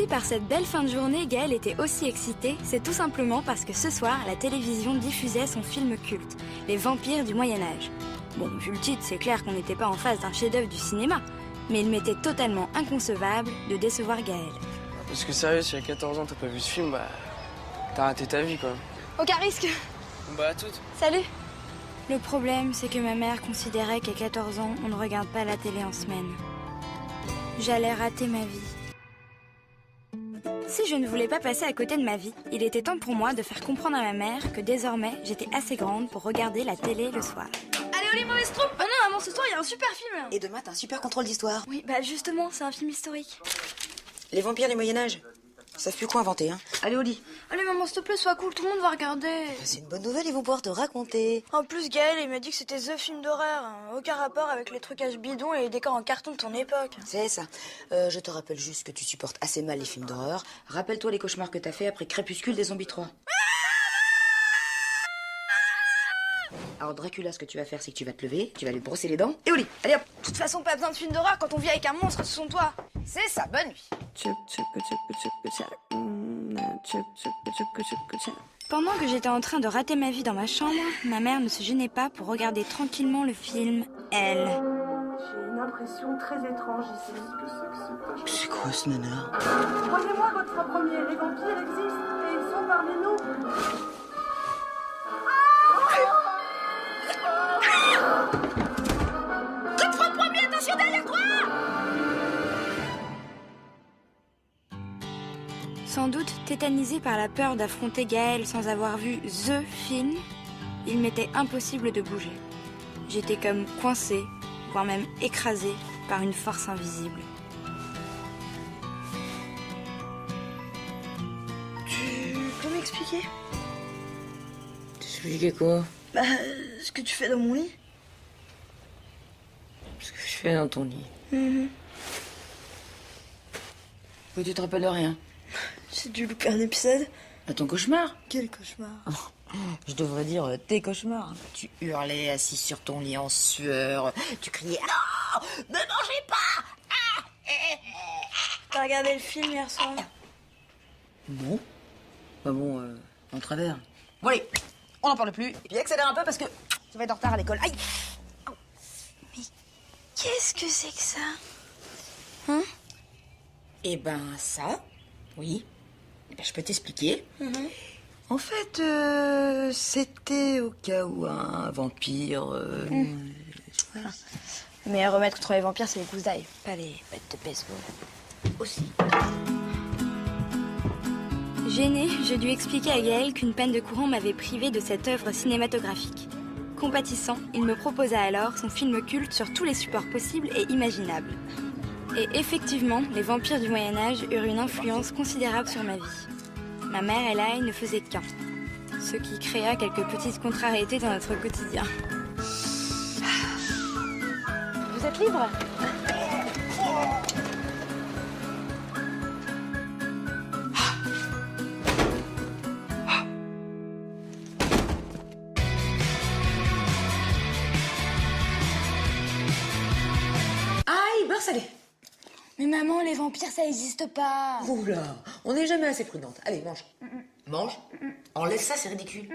Si par cette belle fin de journée, Gaëlle était aussi excitée, c'est tout simplement parce que ce soir, la télévision diffusait son film culte, Les Vampires du Moyen-Âge. Bon, vu le titre, c'est clair qu'on n'était pas en face d'un chef-d'œuvre du cinéma, mais il m'était totalement inconcevable de décevoir Gaëlle. Parce que sérieux, si à 14 ans t'as pas vu ce film, bah t'as raté ta vie quoi. Aucun risque. Bah à toutes. Salut. Le problème, c'est que ma mère considérait qu'à 14 ans, on ne regarde pas la télé en semaine. J'allais rater ma vie. Si je ne voulais pas passer à côté de ma vie, il était temps pour moi de faire comprendre à ma mère que désormais, j'étais assez grande pour regarder la télé le soir. Allez, Oli, mauvaise troupe! Oh non, maman, ce soir, il y a un super film. Et demain, t'as un super contrôle d'histoire. Oui, bah justement, c'est un film historique. Les vampires du Moyen-Âge. Ils savent plus quoi inventer, hein. Allez, au lit. Allez, maman, s'il te plaît, sois cool, tout le monde va regarder. C'est une bonne nouvelle, ils vont pouvoir te raconter. En plus, Gaël, il m'a dit que c'était The film d'horreur. Hein. Aucun rapport avec les trucages bidons et les décors en carton de ton époque. C'est ça. Je te rappelle juste que tu supportes assez mal les films d'horreur. Rappelle-toi les cauchemars que t'as fait après Crépuscule des Zombies 3. Alors Dracula, ce que tu vas faire, c'est que tu vas te lever, tu vas aller te brosser les dents, et au lit. Allez hop. De toute façon, pas besoin de film d'horreur quand on vit avec un monstre sous son toit. C'est ça, bonne nuit. Pendant que j'étais en train de rater ma vie dans ma chambre, ma mère ne se gênait pas pour regarder tranquillement le film Elle. J'ai une impression très étrange ici. C'est quoi ce nanar? Croyez-moi, votre premier, les vampires existent et ils sont parmi nous. Attention derrière toi! Sans doute tétanisé par la peur d'affronter Gaëlle sans avoir vu THE film, il m'était impossible de bouger. J'étais comme coincée, voire même écrasée par une force invisible. Tu peux m'expliquer? T'expliquer quoi? Bah, ce que tu fais dans mon lit. Ce que je fais dans ton lit. Pourquoi tu te rappelles de rien? J'ai dû louper un épisode. À ton cauchemar? Quel cauchemar. Je devrais dire tes cauchemars. Tu hurlais assis sur ton lit en sueur. Tu criais « Non, ne mangez pas !» T'as regardé le film hier soir? Bon. Bah bon, en travers. Bon allez, on n'en parle plus. Et puis accélère un peu parce que tu vas être en retard à l'école. Aïe! Qu'est-ce que c'est que ça? Hein? Eh ben ça, oui. Eh ben, je peux t'expliquer. En fait, c'était au cas où un vampire... Voilà. Le meilleur remède contre les vampires, c'est les gousses d'ail, pas les bêtes de baseball. Aussi. Gênée, je dû expliquer à Gaëlle qu'une peine de courant m'avait privée de cette œuvre cinématographique. Compatissant, il me proposa alors son film culte sur tous les supports possibles et imaginables. Et effectivement, les vampires du Moyen-Âge eurent une influence considérable sur ma vie. Ma mère et Lai ne faisaient qu'un, ce qui créa quelques petites contrariétés dans notre quotidien. Vous êtes libre? Allez. Mais maman, les vampires, ça n'existe pas. Oula, on n'est jamais assez prudente. Allez, mange. Mange. Enlève ça, c'est ridicule.